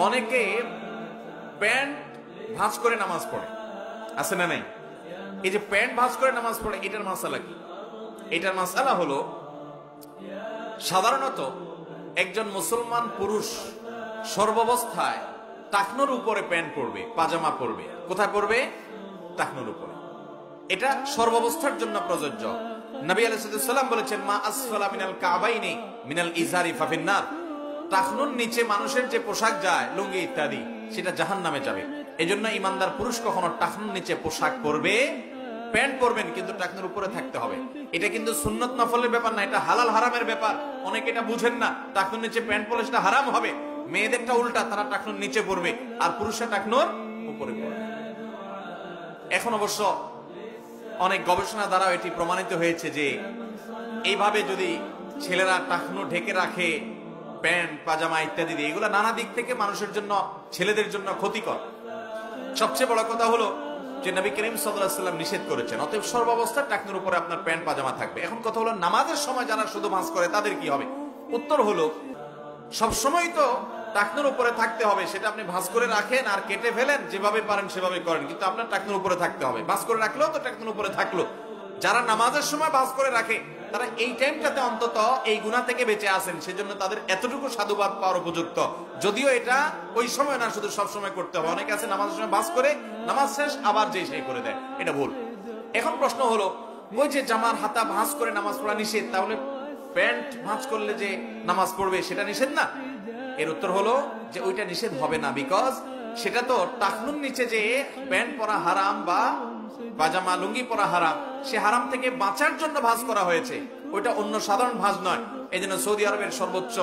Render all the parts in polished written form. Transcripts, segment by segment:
অনেকে প্যান্ট ভাঁজ করে নামাজ পড়ে, আছে না নাই? এই যে প্যান্ট ভাঁজ করে নামাজ পড়ে, এটার মাসালা কি? এটার মাসালা হলো, সাধারণত একজন মুসলমান পুরুষ সর্বাবস্থায় টাকনুর উপরে প্যান্ট পরবে, পাজামা পরবে। কোথায় পরবে? টাকনুর উপরে। এটা সর্বাবস্থার জন্য প্রযোজ্য। নবী আলাইহিস সালাম বলেছেন, মা আসফালা মিনাল কাবাইনি মিনাল ইজারি ফাফিন্নার। টাকনুর নিচে মানুষের যে পোশাক যায়, লুঙ্গি ইত্যাদি, সেটা জাহান্নামে যাবে। এজন্য ইমানদার পুরুষ কখনো টাকনুর নিচে পোশাক পরবে, প্যান্ট পরবেন, কিন্তু টাকনুর উপরে থাকতে হবে। এটা কিন্তু সুন্নত নফলের ব্যাপার না, এটা হালাল হারামের ব্যাপার। অনেকে এটা বুঝেন না, টাকনুর নিচে প্যান্ট পরলে সেটা হারাম হবে। মেয়েদেরটা উল্টা, তারা টাকনুর নিচে পরবে আর পুরুষরা টাকনুর উপরে পরবে। এখন অবশ্য অনেক গবেষণা দ্বারা এটি প্রমাণিত হয়েছে যে এইভাবে যদি ছেলেরা টাকনু ঢেকে রাখে প্যান্ট পাজামা ইত্যাদি দিয়ে, এগুলো নানা দিক থেকে মানুষের জন্য, ছেলেদের জন্য ক্ষতিকর। সবচেয়ে বড় কথা হলো যে নবী করিম সাল্লাল্লাহু আলাইহি ওয়াসাল্লাম নিষেধ করেছেন, অতএব সর্বাবস্থায় টাকনুর উপরে আপনার প্যান্ট পাজামা থাকবে। এখন কথা হলো, নামাজের সময় যারা শুধু ভাঁজ করে তাদের কি হবে? উত্তর হলো, সবসময় তো টাকনুর উপরে থাকতে হবে, সেটা আপনি ভাঁজ করে রাখেন আর কেটে ফেলেন, যেভাবে পারেন সেভাবে করেন, কিন্তু আপনার টাকনুর উপরে থাকতে হবে। ভাঁজ করে রাখলেও তো টাকনুর উপরে থাকলো। যারা নামাজের সময় ভাঁজ করে রাখে, তারা এই টাইমটাতে অন্তত এই গুনাহ থেকে বেঁচে আছেন, সেজন্য তাদের এতটুকু সাধুবাদ পাওয়ার উপযুক্ত। যদিও এটা ওই সময় না, শুধু সব সময় করতে হবে। অনেকে আছে নামাজের সময় ভাঁজ করে, নামাজ শেষ আবার যেই সেই করে দেয়, এটা ভুল। এখন প্রশ্ন হলো, ওই যে জামার হাতা ভাঁজ করে নামাজ পড়া নিষেধ, তাহলে প্যান্ট ভাঁজ করলে যে নামাজ পড়বে সেটা নিষেধ না? এর উত্তর হলো যে ওইটা নিষেধ হবে না, বিকজ সেটা তো টাকনুর নিচে যে প্যান্ট পরা হারাম বা পাজামা লুঙ্গি পরা হারাম, সে হারাম থেকে বাঁচার জন্য ভাঁজ করা হয়েছে, ওইটা অন্য সাধারণ ভাঁজ নয়। এই জন্য সৌদি আরবের সর্বোচ্চ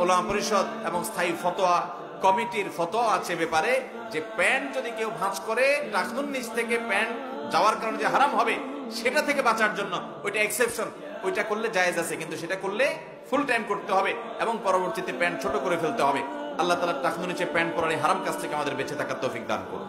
উলামা পরিষদ এবং স্থায়ী ফতোয়া কমিটির ফতোয়া আছে ব্যাপারে, যে প্যান্ট যদি কেউ ভাঁজ করে টাকনুর নিচ থেকে প্যান্ট যাওয়ার কারণে যে হারাম হবে, সেটা থেকে বাঁচার জন্য ওইটা এক্সেপশন, ওইটা করলে জায়েজ আছে, কিন্তু সেটা করলে ফুল টাইম করতে হবে এবং পরবর্তীতে প্যান্ট ছোট করে ফেলতে হবে। আল্লাহ তাআলা টাকনুর নিচে প্যান্ট পরার হারাম কাজ থেকে আমাদের বেঁচে থাকার তৌফিক দান করুন।